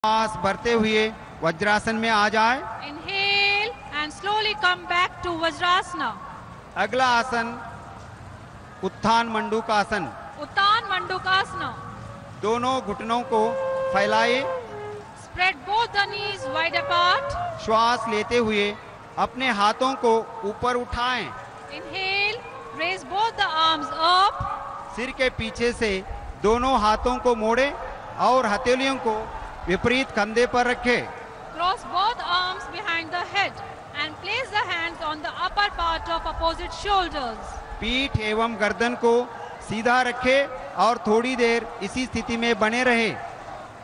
सांस भरते हुए वज्रासन में आ जाए। Inhale and slowly come back to Vajrasana. अगला आसन उत्थान मंडूकासन। Uttan Mandukasana. दोनों घुटनों को फैलाए। Spread both the knees wide apart. श्वास लेते हुए अपने हाथों को ऊपर उठाएं। Inhale, raise both the arms up. सिर के पीछे से दोनों हाथों को मोड़े और हथेलियों को विपरीत कंधे पर रखें। Cross both arms behind the head and place the hands on the upper part of opposite shoulders. पीठ एवं गर्दन को सीधा रखें और थोड़ी देर इसी स्थिति में बने रहे।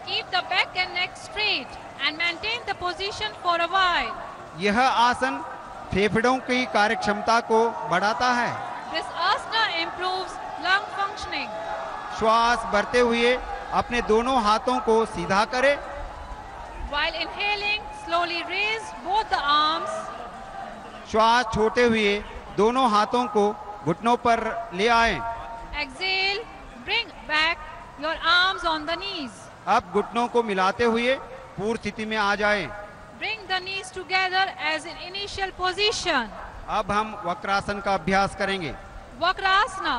Keep the back and neck straight and maintain the position for a while. यह आसन फेफड़ों की कार्यक्षमता को बढ़ाता है। This asana improves lung functioning. श्वास भरते हुए अपने दोनों हाथों को सीधा करें। While inhaling, slowly raise both the arms. श्वास छोड़ते हुए दोनों हाथों को घुटनों पर ले आएं। Exhale, bring back your arms on the knees. अब घुटनों को मिलाते हुए पूर्व स्थिति में आ जाएं। Bring the knees together as in initial position. अब हम वक्रासन का अभ्यास करेंगे। Vakrasana.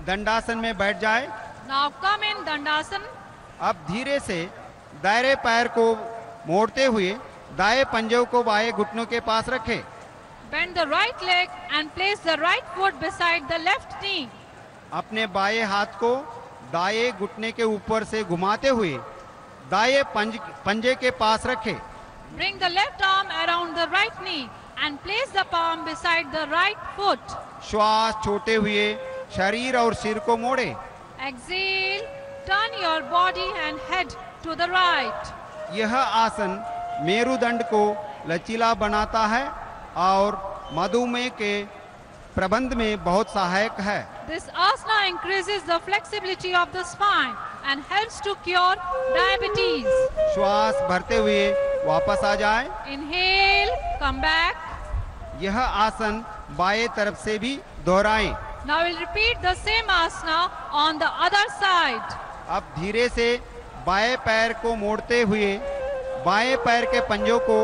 दंडासन में बैठ जाए। Now come in Dandasana. अब धीरे से दाहिने पैर को मोड़ते हुए दाएं पंजे को बाएं घुटनों के पास रखें। Bend the right leg and place the right foot beside the left knee. अपने बाएं हाथ को दाएं घुटने के ऊपर से घुमाते हुए दाएं पंजे के पास रखें। Bring the left arm around the right knee and place the palm beside the right foot. श्वास छोड़ते हुए शरीर और सिर को मोड़े। Exhale, turn your body and head to the right. यह आसन मेरुदंड को लचीला बनाता है और मधुमेह के प्रबंध में बहुत सहायक है। This asana increases the flexibility of the spine and helps to cure diabetes. श्वास भरते हुए वापस आ जाए। Inhale, come back. यह आसन बाएं तरफ से भी दोहराएं। Now we'll repeat the same asana on the other side. अब धीरे से बाएं पैर को मोड़ते हुए बाएं पैर के पंजों को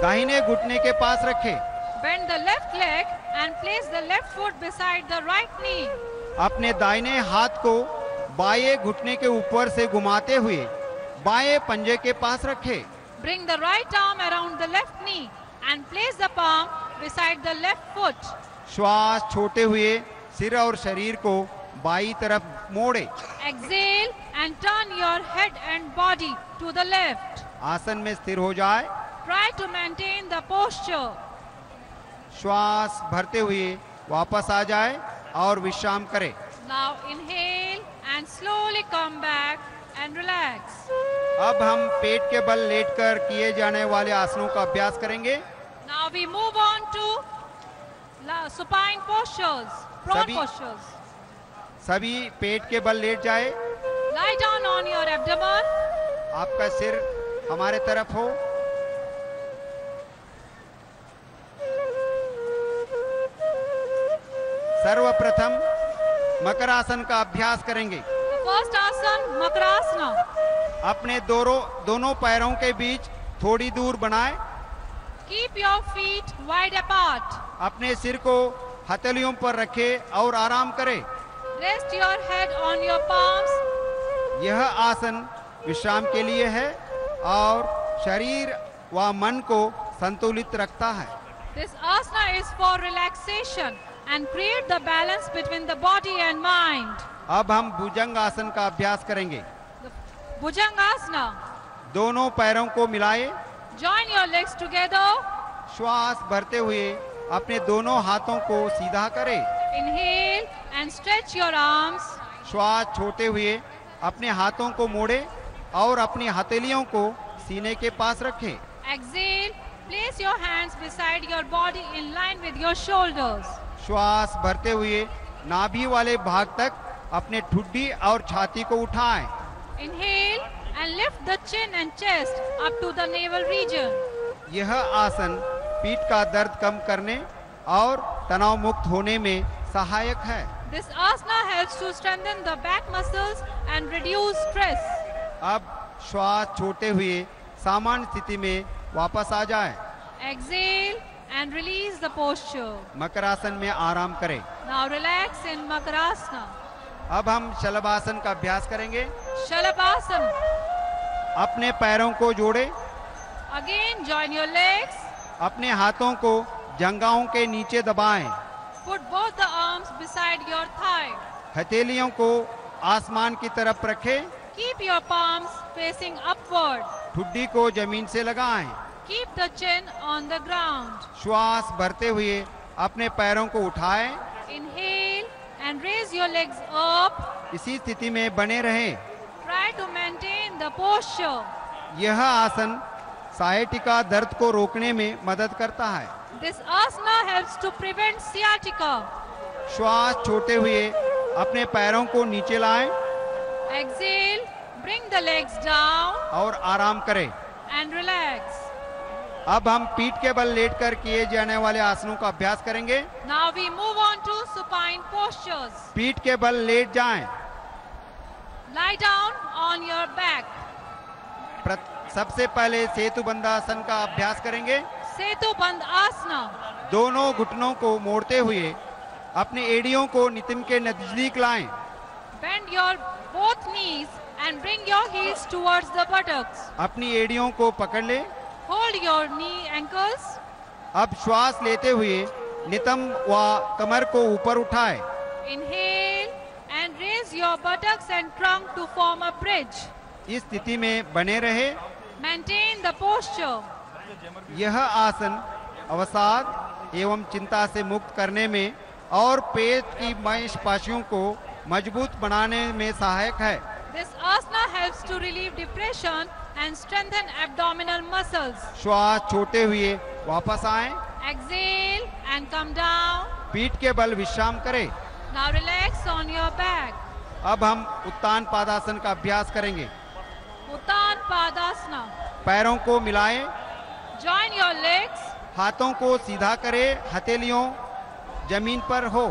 दाहिने घुटने के पास रखें। Bend the left leg and place the left foot beside the right knee. अपने दाहिने हाथ को बाएं घुटने के ऊपर से घुमाते हुए बाएं पंजे के पास रखें। Bring the right arm around the left knee and place the palm beside the left foot. श्वास छोड़ते हुए सिर और शरीर को बाईं तरफ मोड़े। Exhale and turn your head and body to the left. आसन में स्थिर हो जाए। Try to maintain the posture. श्वास भरते हुए वापस आ जाए और विश्राम करें। Now inhale and slowly come back and relax. अब हम पेट के बल लेटकर किए जाने वाले आसनों का अभ्यास करेंगे। Now we move on to supine postures, prone postures. सभी पेट के बल लेट जाए। Lie down on your abdomen. आपका सिर हमारे तरफ हो। सर्वप्रथम मकरासन का अभ्यास करेंगे। The first asan, Makarasana. अपने दोनों पैरों के बीच थोड़ी दूर बनाएं। Keep your feet wide apart. अपने सिर को हथेलियों पर रखें और आराम करें। Rest your head on your palms. यह आसन विश्राम के लिए है और शरीर व मन को संतुलित रखता है। This asana is for relaxation and create the balance between the body and mind. अब हम भुजंग आसन का अभ्यास करेंगे। The Bhujangasana. दोनों पैरों को मिलाएं। Join your legs together. श्वास भरते हुए अपने दोनों हाथों को सीधा करें। Inhale and stretch your arms. श्वास छोड़ते हुए अपने हाथों को मोड़े और अपनी हथेलियों को सीने के पास रखें। Exhale, place your hands beside your body in line with your shoulders. श्वास भरते हुए नाभि वाले भाग तक अपने ठुड्डी और छाती को उठाएं। Inhale and lift the chin and chest up to the navel region. यह आसन पीठ का दर्द कम करने और तनाव मुक्त होने में सहायक है। This asana helps to strengthen the back muscles and reduce stress. अब श्वास छोड़ते हुए सामान्य स्थिति में वापस आ जाए। Exhale and release the posture. Makarasana में आराम करें। Now relax in Makarasana. अब हम शलभासन का अभ्यास करेंगे। Shalabhasana. अपने पैरों को जोड़े, Again join your legs. अपने हाथों को जंघाओं के नीचे दबाएं, Put both the arms beside your thigh. हथेलियों को आसमान की तरफ रखें, Keep your palms facing upward. ठुड्डी को जमीन से लगाएं। Keep the chin on the ground. श्वास भरते हुए अपने पैरों को उठाएं, Inhale and raise your legs up. इसी स्थिति में बने रहें। Try to maintain the posture. यह आसन सायटिका दर्द को रोकने में मदद करता है। This asana helps to prevent sciatica. श्वास छोड़ते हुए अपने पैरों को नीचे लाएं Exhale, bring the legs down और आराम करें। and relax. अब हम पीठ के बल लेटकर किए जाने वाले आसनों का अभ्यास करेंगे। Now we move on to supine postures. पीठ के बल लेट जाएं। Lie down on your back. सबसे पहले सेतु बंधासन का अभ्यास करेंगे। Setu Bandh Asana. दोनों घुटनों को मोड़ते हुए अपने एड़ियों को नितंब के नजदीक लाएं। Bend your both knees and bring your heels towards the buttocks. अपनी एड़ियों को पकड़ ले। Hold your knee ankles. अब श्वास लेते हुए नितंब व कमर को ऊपर उठाएं। Inhale and raise your buttocks and trunk to form a bridge. इस स्थिति में बने रहे। Maintain the posture. यह आसन अवसाद एवं चिंता से मुक्त करने में और पेट की मांसपेशियों को मजबूत बनाने में सहायक है। This asana helps to relieve depression and strengthen abdominal muscles. श्वास छोड़ते हुए वापस आएं। Exhale and come down. पीठ के बल विश्राम करें। Now relax on your back. अब हम उत्तान पादासन का अभ्यास करेंगे। Uttan Padasana. पैरों को मिलाएं, Join your legs. हाथों को सीधा करें, हथेलियों जमीन पर हो।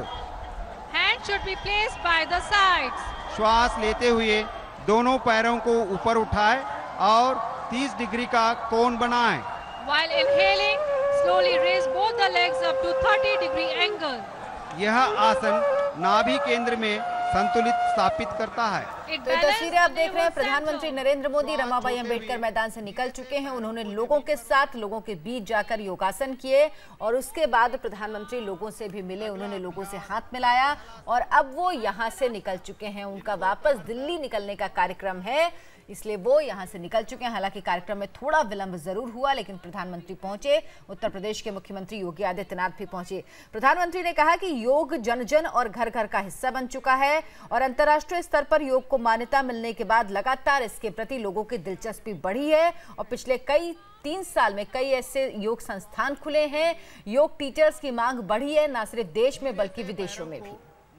Hands should be placed by the sides. श्वास लेते हुए दोनों पैरों को ऊपर उठाएं और 30 डिग्री का कोण बनाएं। While inhaling, slowly raise both the legs up to 30-degree angle. यह आसन नाभि केंद्र में संतुलित स्थापित करता है। It तो balances तस्वीरें आप the देख रहे हैं, nervous प्रधानमंत्री center. नरेंद्र मोदी रमाबाई अंबेडकर मैदान से निकल चुके हैं। उन्होंने लोगों के साथ, लोगों के बीच जाकर योगासन किए और उसके बाद प्रधानमंत्री लोगों से भी मिले। उन्होंने लोगों से हाथ मिलाया और अब वो यहाँ से निकल चुके हैं। उनका वापस दिल्ली निकलने का कार्यक्रम है, इसलिए वो यहाँ से निकल चुके हैं। हालांकि कार्यक्रम में थोड़ा विलंब जरूर हुआ, लेकिन प्रधानमंत्री पहुंचे। उत्तर प्रदेश के मुख्यमंत्री योगी आदित्यनाथ भी पहुंचे। प्रधानमंत्री ने कहा कि योग जन जन और घर घर का हिस्सा बन चुका है और अंतर्राष्ट्रीय स्तर पर योग को मान्यता मिलने के बाद लगातार इसके प्रति लोगों की दिलचस्पी बढ़ी है और पिछले 3 साल में कई ऐसे योग संस्थान खुले हैं। योग टीचर्स की मांग बढ़ी है, न सिर्फ देश में बल्कि विदेशों में भी।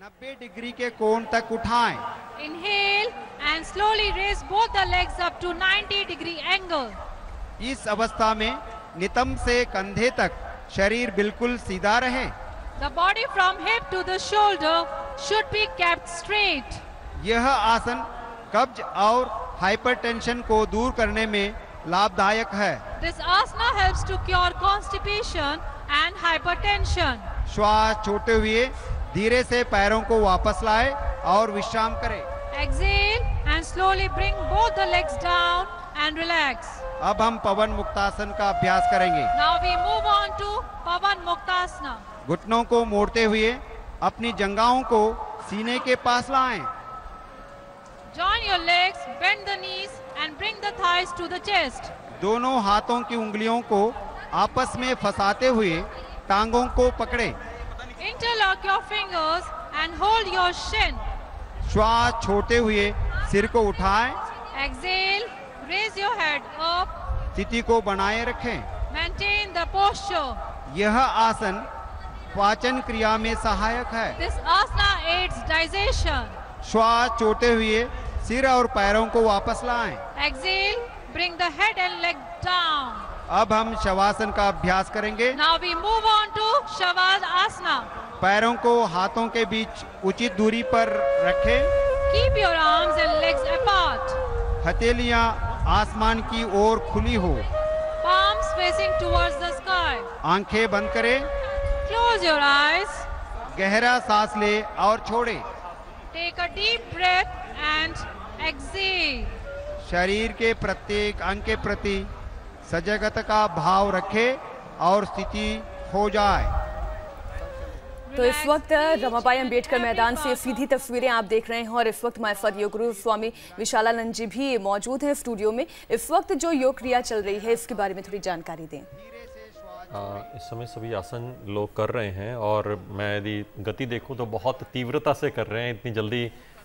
90 डिग्री के कोण तक उठाएं। Inhale and slowly raise both the legs up to 90-degree angle. इस अवस्था में नितंब से कंधे तक शरीर बिल्कुल सीधा रहे। The body from hip to the shoulder should be kept straight. यह आसन कब्ज और हाइपरटेंशन को दूर करने में लाभदायक है। This asana helps to cure constipation and hypertension. श्वास छोड़ते हुए धीरे से पैरों को वापस लाएं और विश्राम करें। Exhale and slowly bring both the legs down and relax. अब हम पवन मुक्तासन का अभ्यास करेंगे। Now we move on to Pavan Muktasana. घुटनों को मोड़ते हुए अपनी जंघाओं को सीने के पास लाएं। Join your legs, bend the knees and bring the thighs to the chest. दोनों हाथों की उंगलियों को आपस में फंसाते हुए टांगों को पकड़े। Interlock your fingers and hold your shin. श्वास छोड़ते हुए सिर को उठाएं, Exhale, raise your head up. स्थिति को बनाए रखें। Maintain the posture. यह आसन पाचन क्रिया में सहायक है। This asana aids digestion. श्वास छोड़ते हुए सिर और पैरों को वापस लाएं। Exhale, bring the head and leg down. अब हम शवासन का अभ्यास करेंगे। Now we move on to Shavasana. पैरों को हाथों के बीच उचित दूरी पर रखें। Keep your arms and legs apart. हथेलियां आसमान की ओर खुली हो। Palms facing towards the sky. आंखें बंद करें, Close your eyes. गहरा सांस ले और छोड़े। Take a deep breath and exhale. शरीर के प्रत्येक अंग के प्रति सजगता का भाव रखे और स्थिति हो जाए। तो इस वक्त रमाबाई अंबेडकर मैदान से सीधी तस्वीरें आप देख रहे हैं और इस वक्त हमारे साथ योग गुरु स्वामी विशालानंद जी भी मौजूद हैं स्टूडियो में। इस वक्त जो योग क्रिया चल रही है इसके बारे में थोड़ी जानकारी दें। इस समय सभी आसन लोग कर रहे हैं और मैं यदि गति देखूं तो बहुत तीव्रता से कर रहे हैं। इतनी जल्दी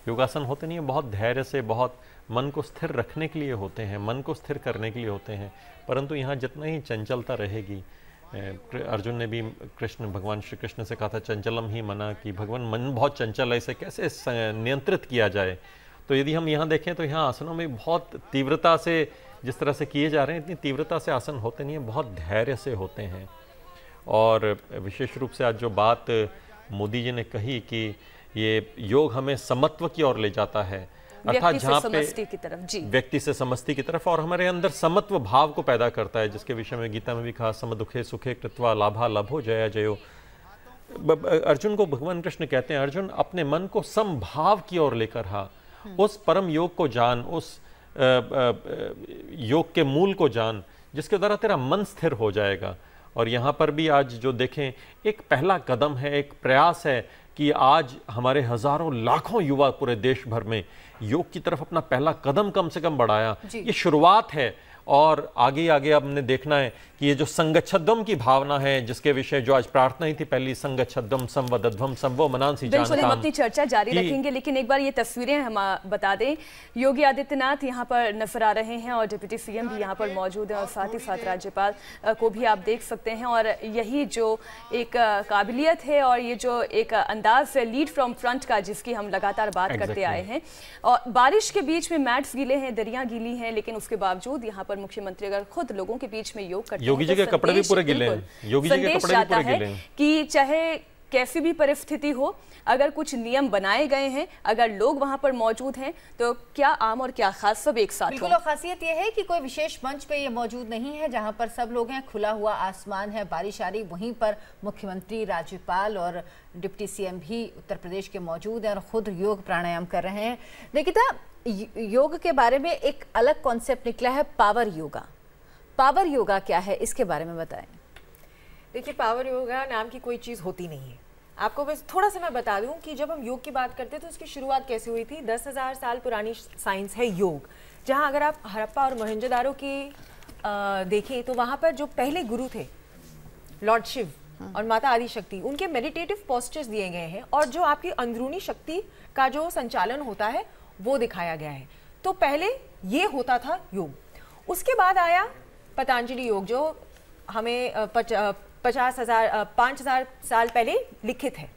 योगासन होते नहीं है, बहुत धैर्य से, बहुत मन को स्थिर रखने के लिए होते हैं, मन को स्थिर करने के लिए होते हैं। परंतु यहाँ जितना ही चंचलता रहेगी, अर्जुन ने भी भगवान श्री कृष्ण से कहा था चंचलम ही मना, कि भगवान मन बहुत चंचल है, इसे कैसे नियंत्रित किया जाए। तो यदि हम यहाँ देखें तो यहाँ आसनों में बहुत तीव्रता से जिस तरह से किए जा रहे हैं, इतनी तीव्रता से आसन होते नहीं हैं, बहुत धैर्य से होते हैं। और विशेष रूप से आज जो बात मोदी जी ने कही कि ये योग हमें समत्व की ओर ले जाता है, अर्थात जहाँ पे व्यक्ति से समष्टि की तरफ, और हमारे अंदर समत्व भाव को पैदा करता है, जिसके विषय में गीता में भी कहा समदुखे सुखे कृत्वा लाभा लभो जया जयो। अर्जुन को भगवान कृष्ण कहते हैं, अर्जुन अपने मन को समभाव की ओर लेकर आ, उस परम योग को जान, उस योग के मूल को जान, जिसके द्वारा तेरा मन स्थिर हो जाएगा। और यहाँ पर भी आज जो देखें, एक पहला कदम है, एक प्रयास है कि आज हमारे हजारों लाखों युवा पूरे देश भर में योग की तरफ अपना पहला कदम कम से कम बढ़ाया। ये शुरुआत है और आगे आगे अब हमने देखना है कि ये जो संगच्छद्वम की भावना है, जिसके विषय जो आज प्रार्थना ही थी पहली, संगच्छद्वम संवदध्वम संवो मनांसी जानकाम। हम अपनी चर्चा जारी रखेंगे, लेकिन एक बार ये तस्वीरें हम बता दें। योगी आदित्यनाथ यहाँ पर नजर आ रहे हैं और डिप्टी सीएम भी यहाँ पर मौजूद है और साथ ही साथ राज्यपाल को भी आप देख सकते हैं। और यही जो एक काबिलियत है और ये जो एक अंदाज है लीड फ्रॉम फ्रंट का, जिसकी हम लगातार बात करते आए हैं। और बारिश के बीच में मैट्स गीले हैं, दरिया गीली हैं, लेकिन उसके बावजूद यहाँ पर मुख्यमंत्री अगर खुद लोगों के बीच में योग करते हैं, योगी जी के कपड़े भी पूरे गिले हैं, योगी जी के कपड़े भी पूरे गिले हैं कि चाहे कैसी भी परिस्थिति हो, अगर कुछ नियम बनाए गए हैं, अगर लोग वहां पर मौजूद हैं, तो क्या आम और क्या खास सब एक साथ। बिल्कुल, और खासियत यह है कि कोई विशेष मंच पे ये मौजूद नहीं है जहां पर सब लोग हैं, खुला हुआ आसमान है, बारिश आ रही, वहीं पर मुख्यमंत्री, राज्यपाल और डिप्टी सीएम भी उत्तर प्रदेश के मौजूद हैं और खुद योग प्राणायाम कर रहे हैं। निकिता, योग के बारे में एक अलग कॉन्सेप्ट निकला है, पावर योगा। पावर योगा क्या है, इसके बारे में बताएं। देखिए, पावर योगा नाम की कोई चीज़ होती नहीं है। आपको बस थोड़ा सा मैं बता दूं कि जब हम योग की बात करते हैं तो उसकी शुरुआत कैसे हुई थी। 10,000 साल पुरानी साइंस है योग, जहां अगर आप हड़प्पा और मोहनजोदारो की देखें तो वहां पर जो पहले गुरु थे, लॉर्ड शिव और माता आदिशक्ति, उनके मेडिटेटिव पोस्चर्स दिए गए हैं और जो आपकी अंदरूनी शक्ति का जो संचालन होता है वो दिखाया गया है। तो पहले ये होता था योग। उसके बाद आया पतंजलि योग, जो हमें 5,000 साल पहले लिखित है।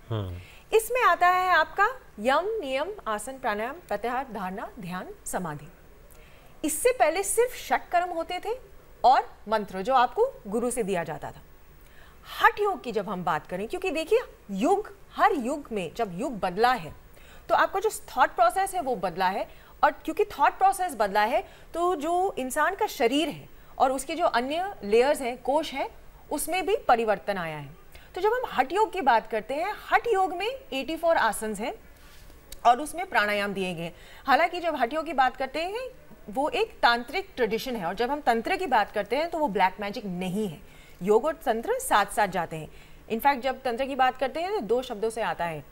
इसमें आता है आपका यम, नियम, आसन, प्राणायाम, प्रत्याहार, धारणा, ध्यान, समाधि। इससे पहले सिर्फ षट कर्म होते थे और मंत्र जो आपको गुरु से दिया जाता था। हठ योग की जब हम बात करें, क्योंकि देखिए युग, हर युग में जब युग बदला है तो आपका जो थॉट प्रोसेस है वो बदला है, और क्योंकि थॉट प्रोसेस बदला है तो जो इंसान का शरीर है और उसके जो अन्य लेयर्स हैं, कोश है, उसमें भी परिवर्तन आया है। तो जब हम हठ योग की बात करते हैं, हठ योग में 84 आसन हैं और उसमें प्राणायाम दिए गए। हालांकि जब हठ योग की बात करते हैं वो एक तांत्रिक ट्रेडिशन है, और जब हम तंत्र की बात करते हैं तो वो ब्लैक मैजिक नहीं है। योग और तंत्र साथ साथ जाते हैं। इनफैक्ट जब तंत्र की बात करते हैं तो 2 शब्दों से आता है,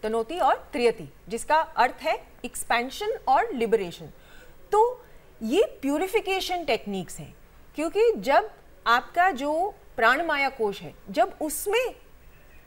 तनोति और त्रियति, जिसका अर्थ है एक्सपेंशन और लिबरेशन। तो ये प्यूरिफिकेशन टेक्निक्स हैं, क्योंकि जब आपका जो प्राणमाया कोश है, जब उसमें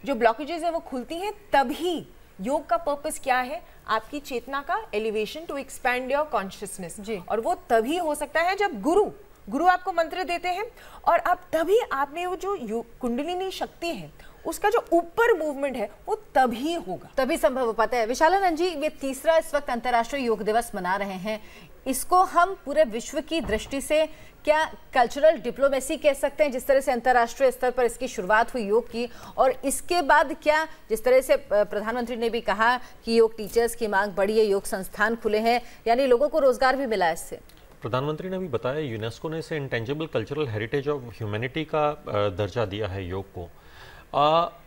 जो ब्लॉकेजेस है वो खुलती हैं, तभी योग का पर्पस क्या है, आपकी चेतना का elevation to expand your consciousness. और वो तभी हो सकता है जब गुरु आपको मंत्र देते हैं, और अब तभी आपने वो जो कुंडलिनी शक्ति है उसका जो ऊपर मूवमेंट है वो तभी होगा, तभी संभव हो पाता है। विशालानंद जी, ये तीसरा इस वक्त अंतर्राष्ट्रीय योग दिवस मना रहे हैं, इसको हम पूरे विश्व की दृष्टि से क्या कल्चरल डिप्लोमेसी कह सकते हैं, जिस तरह से अंतर्राष्ट्रीय स्तर पर इसकी शुरुआत हुई योग की, और इसके बाद क्या, जिस तरह से प्रधानमंत्री ने भी कहा कि योग टीचर्स की मांग बढ़ी है, योग संस्थान खुले हैं, यानी लोगों को रोजगार भी मिला इससे। प्रधानमंत्री ने भी बताया, यूनेस्को ने इसे intangible cultural heritage of humanity का दर्जा दिया है योग को।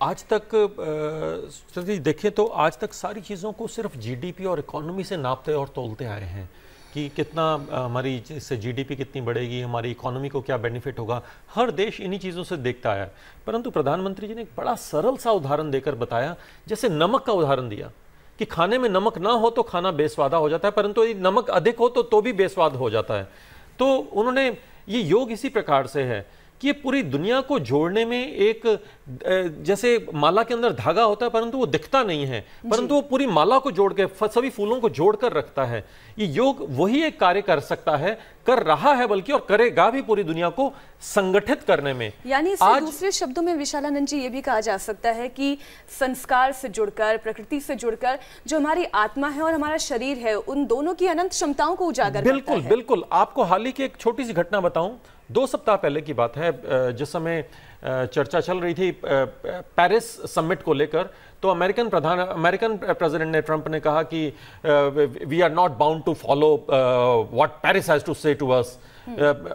आज तक देखें तो आज तक सारी चीज़ों को सिर्फ जीडीपी और इकोनॉमी से नापते और तोलते आए हैं कि कितना हमारी इससे जीडीपी कितनी बढ़ेगी, हमारी इकोनॉमी को क्या बेनिफिट होगा। हर देश इन्हीं चीज़ों से देखता आया है। परंतु प्रधानमंत्री जी ने एक बड़ा सरल सा उदाहरण देकर बताया, जैसे नमक का उदाहरण दिया कि खाने में नमक ना हो तो खाना बेस्वादा हो जाता है, परंतु यदि नमक अधिक हो तो भी बेस्वाद हो जाता है। तो उन्होंने ये योग इसी प्रकार से है कि ये पूरी दुनिया को जोड़ने में एक जैसे माला के अंदर धागा होता है परंतु वो दिखता नहीं है, परंतु वो पूरी माला को जोड़ के सभी फूलों को जोड़कर रखता है। ये योग वही एक कार्य कर सकता है, कर रहा है बल्कि, और करेगा भी पूरी दुनिया को संगठित करने में। यानी इससे दूसरे शब्दों में विशालानंद जी ये भी कहा जा सकता है कि संस्कार से जुड़कर, प्रकृति से जुड़कर जो हमारी आत्मा है और हमारा शरीर है, उन दोनों की अनंत क्षमताओं को उजागर करता है। बिल्कुल। आपको हाल ही की एक छोटी सी घटना बताऊं, 2 सप्ताह पहले की बात है, जिस समय चर्चा चल रही थी पेरिस समिट को लेकर, तो अमेरिकन प्रेसिडेंट ने, ट्रंप ने कहा कि we are not bound to follow what Paris has to say to us.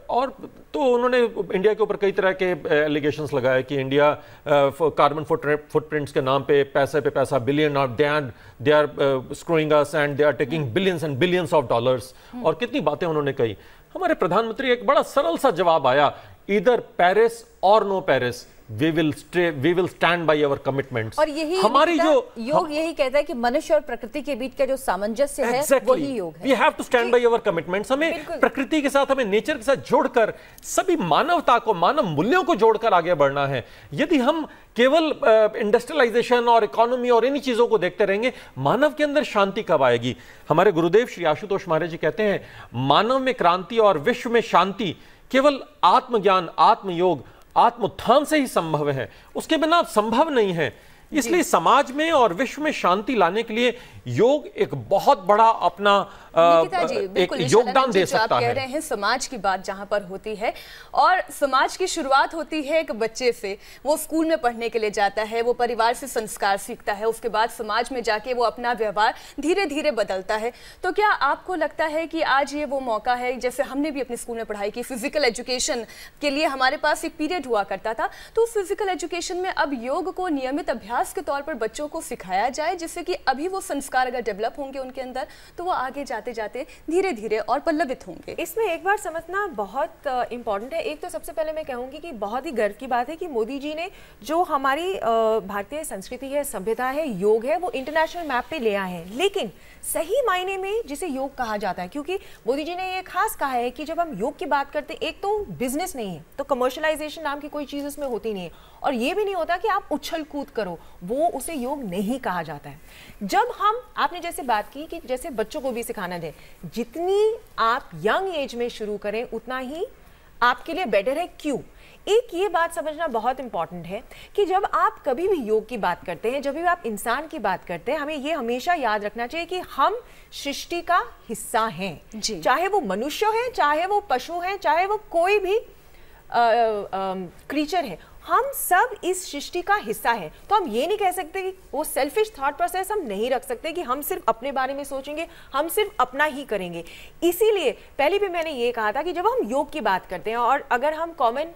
और तो उन्होंने इंडिया के ऊपर कई तरह के एलिगेशंस लगाए कि इंडिया कार्बन फुटप्रिंट्स के नाम पे पैसा billion of they are screwing us and they are taking billions and billions of dollars, और कितनी बातें उन्होंने कही। हमारे प्रधानमंत्री एक बड़ा सरल सा जवाब आया, इधर पेरिस और no Paris, we will stand by our commitments। और यही हमारी जो योग यही कहता है कि मनुष्य और प्रकृति के बीच का जो सामंजस्य है वही योग है। We have to stand by our commitments। हमें प्रकृति के साथ, हमें नेचर के साथ जोड़कर सभी मानवता को, मानव मूल्यों को जोड़कर आगे बढ़ना है। यदि हम केवल इंडस्ट्रियलाइजेशन और इकोनॉमी और इन्हीं चीजों को देखते रहेंगे, मानव के अंदर शांति कब आएगी? हमारे गुरुदेव श्री आशुतोष महाराज जी कहते हैं, मानव में क्रांति और विश्व में शांति केवल आत्मज्ञान, आत्मयोग, आत्मोत्थान से ही संभव है, उसके बिना संभव नहीं है। इसलिए समाज में और विश्व में शांति लाने के लिए योग एक बहुत बड़ा अपना एक योगदान दे सकता है। कह रहे हैं समाज की बात जहां पर होती है, और समाज की शुरुआत होती है एक बच्चे से। वो स्कूल में पढ़ने के लिए जाता है, वो परिवार से संस्कार सीखता है, उसके बाद समाज में जाके वो अपना व्यवहार धीरे धीरे बदलता है। तो क्या आपको लगता है कि आज ये वो मौका है, जैसे हमने भी अपने स्कूल में पढ़ाई की, फिजिकल एजुकेशन के लिए हमारे पास एक पीरियड हुआ करता था, तो फिजिकल एजुकेशन में अब योग को नियमित अभ्यास के तौर पर बच्चों को सिखाया जाए, जिससे कि अभी वो संस्कार अगर डेवलप होंगे उनके अंदर तो वो आगे जाते जाते धीरे धीरे और पल्लवित होंगे। इसमें एक बार समझना बहुत इंपॉर्टेंट है। एक तो सबसे पहले मैं कहूंगी कि बहुत ही गर्व की बात है कि मोदी जी ने जो हमारी भारतीय संस्कृति है, सभ्यता है, योग है, वो इंटरनेशनल मैप पे ले आए हैं। लेकिन सही मायने में जिसे योग कहा जाता है, क्योंकि मोदी जी ने ये खास कहा है कि जब हम योग की बात करते हैं, एक तो बिजनेस नहीं है, तो कमर्शियलाइजेशन नाम की कोई चीज उसमें होती नहीं है, और ये भी नहीं होता कि आप उछल कूद करो, वो उसे योग नहीं कहा जाता है। जब हम, आपने जैसे बात की कि जैसे बच्चों को भी सिखाना दे, जितनी आप यंग एज में शुरू करें उतना ही आपके लिए बेटर है। क्यों? एक ये बात समझना बहुत इंपॉर्टेंट है कि जब आप कभी भी योग की बात करते हैं, जब भी आप इंसान की बात करते हैं, हमें ये हमेशा याद रखना चाहिए कि हम सृष्टि का हिस्सा हैं। चाहे वो मनुष्य है, चाहे वो पशु है, चाहे वो कोई भी क्रीचर है, हम सब इस सृष्टि का हिस्सा है। तो हम ये नहीं कह सकते कि वो सेल्फिश थॉट प्रोसेस हम नहीं रख सकते कि हम सिर्फ अपने बारे में सोचेंगे, हम सिर्फ अपना ही करेंगे। इसीलिए पहले भी मैंने ये कहा था कि जब हम योग की बात करते हैं और अगर हम कॉमन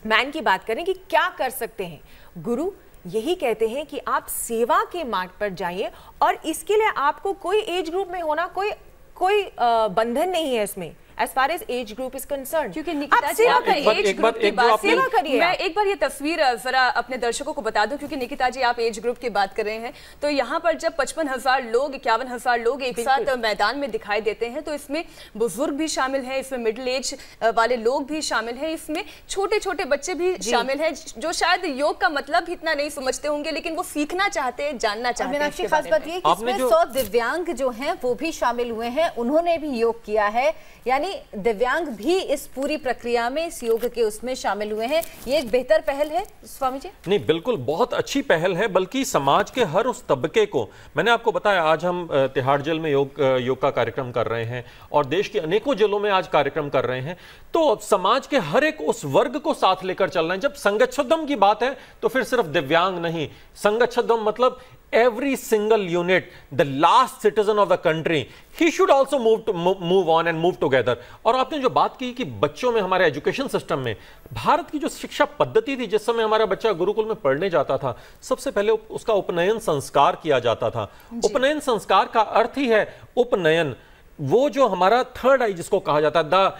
मैन की बात करें कि क्या कर सकते हैं, गुरु यही कहते हैं कि आप सेवा के मार्ग पर जाइए, और इसके लिए आपको कोई एज ग्रुप में होना कोई बंधन नहीं है इसमें, as far as age group is concerned। क्योंकि निकिता जी आप एज ग्रुप की बात सेवा करिए। मैं एक बार ये तस्वीर जरा अपने दर्शकों को बता दूं, क्योंकि निकिता जी आप एज ग्रुप की बात कर रहे हैं, तो यहाँ पर जब 55,000 लोग, 51,000 लोग एक साथ मैदान में दिखाई देते हैं, तो इसमें बुजुर्ग भी शामिल है, इसमें मिडिल एज वाले लोग भी शामिल है, इसमें छोटे छोटे बच्चे भी शामिल है, जो शायद योग का मतलब भी इतना नहीं समझते होंगे, लेकिन वो सीखना चाहते हैं, जानना चाहते हैं। खास बात ये कि इसमें 100 दिव्यांग जो हैं वो भी शामिल हुए हैं, उन्होंने भी योग किया है, यानी दिव्यांग भी इस पूरी प्रक्रिया में, इस योग के उसमें शामिल हुए हैं। ये एक बेहतर पहल है स्वामी जी। नहीं, बिल्कुल बहुत अच्छी पहल है, बल्कि समाज के हर उस तबके को, मैंने आपको बताया आज हम तिहाड़ जेल में योग का कार्यक्रम कर रहे हैं, और देश के अनेकों जेलों में आज कार्यक्रम कर रहे हैं, तो समाज के हर एक उस वर्ग को साथ लेकर चलना है। जब संगच्छुद्धम की बात है तो फिर सिर्फ दिव्यांग नहीं, संगच्छुद्धम मतलब every single unit, the last citizen of the country, he should also move on and move together. और आपने जो बात की कि बच्चों में, हमारे एजुकेशन सिस्टम में, भारत की जो शिक्षा पद्धति थी, जिस समय हमारा बच्चा गुरुकुल में पढ़ने जाता था, सबसे पहले उसका उपनयन संस्कार किया जाता था। उपनयन संस्कार का अर्थ ही है उपनयन, वो जो हमारा थर्ड आई जिसको कहा जाता है, द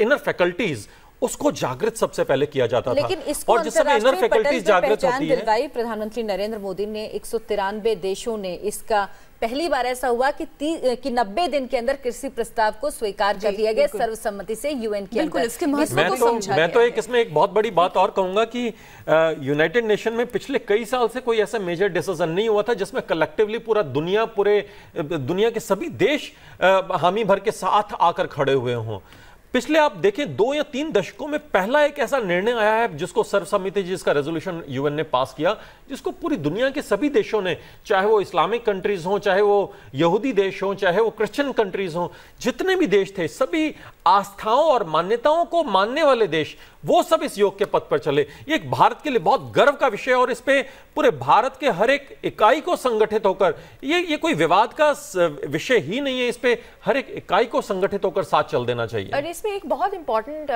इनर फैकल्टीज, उसको जागृत सबसे पहले किया जाता था। लेकिन इसको और जिस समय इनर फैकल्टीज जागृत होती है, दिलवाई प्रधानमंत्री नरेंद्र मोदी ने 193 देशों ने इसका पहली बार ऐसा हुआ कि 90 दिन के अंदर कृषि प्रस्ताव को स्वीकार कर दिया गया सर्वसम्मति से यूएन के अंदर। इसके महत्व को समझा मैं तो इसमें एक बहुत बड़ी बात और कहूंगा कि यूनाइटेड नेशन में पिछले कई साल से कोई ऐसा मेजर डिसीजन नहीं हुआ था जिसमें कलेक्टिवली पूरे दुनिया के सभी देश हामी भर के साथ आकर खड़े हुए हों। पिछले आप देखें 2 या 3 दशकों में पहला एक ऐसा निर्णय आया है जिसको सर्वसम्मति, जिसका रेजोल्यूशन यूएन ने पास किया, जिसको पूरी दुनिया के सभी देशों ने, चाहे वो इस्लामिक कंट्रीज हों, चाहे वो यहूदी देश हों, चाहे वो क्रिश्चियन कंट्रीज हों, जितने भी देश थे, सभी आस्थाओं और मान्यताओं को मानने वाले देश, वो सब इस योग के पथ पर चले। ये एक भारत के लिए बहुत गर्व का विषय है और इस पे पूरे भारत के हर एक इकाई को संगठित होकर, ये कोई विवाद का विषय ही नहीं है, इस पे हर एक इकाई को संगठित होकर साथ चल देना चाहिए। और इसमें एक बहुत इंपॉर्टेंट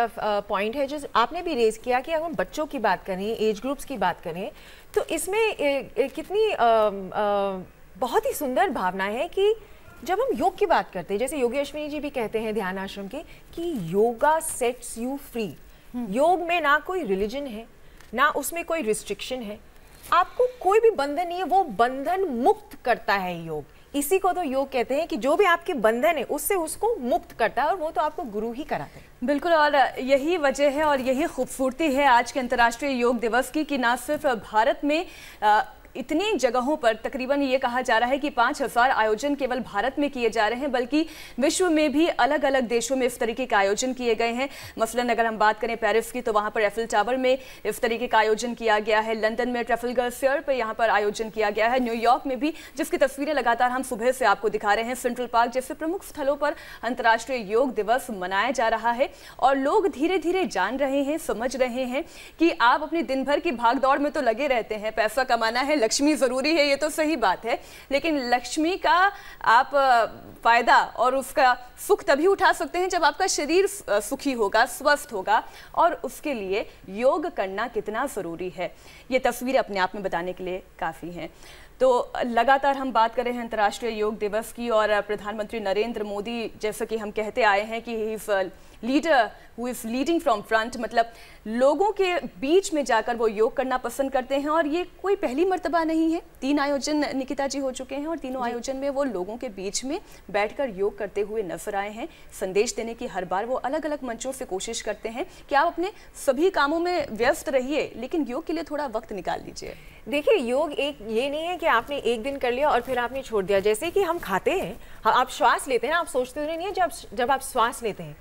पॉइंट है जो आपने भी रेज किया कि अगर हम बच्चों की बात करें, एज ग्रुप्स की बात करें, तो इसमें कितनी बहुत ही सुंदर भावना है कि जब हम योग की बात करते हैं, जैसे योगी अश्विनी जी भी कहते हैं ध्यान आश्रम के, कि योगा सेट्स यू फ्री। योग में ना कोई रिलीजन है, ना उसमें कोई रिस्ट्रिक्शन है, आपको कोई भी बंधन नहीं है, वो बंधन मुक्त करता है योग। इसी को तो योग कहते हैं कि जो भी आपके बंधन है उससे उसको मुक्त करता है, और वो तो आपको गुरु ही कराते हैं। बिल्कुल, और यही वजह है और यही खूबसूरती है आज के अंतर्राष्ट्रीय योग दिवस की कि ना सिर्फ भारत में इतनी जगहों पर, तकरीबन ये कहा जा रहा है कि 5000 आयोजन केवल भारत में किए जा रहे हैं, बल्कि विश्व में भी अलग अलग देशों में इस तरीके के आयोजन किए गए हैं। मसलन अगर हम बात करें पेरिस की, तो वहाँ पर एफिल टावर में इस तरीके का आयोजन किया गया है, लंदन में ट्रैफलगर स्क्वायर पर यहाँ पर आयोजन किया गया है, न्यूयॉर्क में भी, जिसकी तस्वीरें लगातार हम सुबह से आपको दिखा रहे हैं, सेंट्रल पार्क जैसे प्रमुख स्थलों पर अंतर्राष्ट्रीय योग दिवस मनाया जा रहा है। और लोग धीरे धीरे जान रहे हैं, समझ रहे हैं कि आप अपनी दिन भर की भागदौड़ में तो लगे रहते हैं, पैसा कमाना है, लक्ष्मी जरूरी है, ये तो सही बात है, लेकिन लक्ष्मी का आप फायदा और उसका सुख तभी उठा सकते हैं जब आपका शरीर सुखी होगा, स्वस्थ होगा, और उसके लिए योग करना कितना जरूरी है, ये तस्वीर अपने आप में बताने के लिए काफी है। तो लगातार हम बात कर रहे हैं अंतर्राष्ट्रीय योग दिवस की, और प्रधानमंत्री नरेंद्र मोदी, जैसा कि हम कहते आए हैं कि he is leader who is leading from front, मतलब लोगों के बीच में जाकर वो योग करना पसंद करते हैं। और ये कोई पहली मर्तबा नहीं है, 3 आयोजन निकिता जी हो चुके हैं, और तीनों आयोजन में वो लोगों के बीच में बैठकर योग करते हुए नजर आए हैं। संदेश देने की हर बार वो अलग अलग मंचों से कोशिश करते हैं कि आप अपने सभी कामों में व्यस्त रहिए, लेकिन योग के लिए थोड़ा वक्त निकाल लीजिए। देखिए, योग एक ये नहीं है कि आपने एक दिन कर लिया और फिर आपने छोड़ दिया। जैसे कि हम खाते हैं, आप श्वास लेते हैं, आप सोचते नहीं है जब आप श्वास लेते हैं,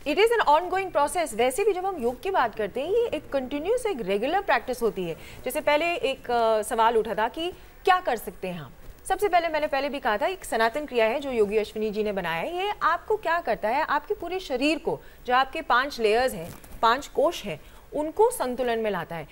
it is an on going process. वैसे भी जब हम योग की बात करते हैं, ये एक कंटिन्यूस, एक रेगुलर प्रैक्टिस होती है। जैसे पहले एक सवाल उठा था कि क्या कर सकते हैं हम। सबसे पहले मैंने पहले भी कहा था, एक सनातन क्रिया है जो योगी अश्विनी जी ने बनाया है। ये आपको क्या करता है, आपके पूरे शरीर को, जो आपके 5 लेयर्स हैं, 5 कोश हैं, उनको संतुलन में लाता है।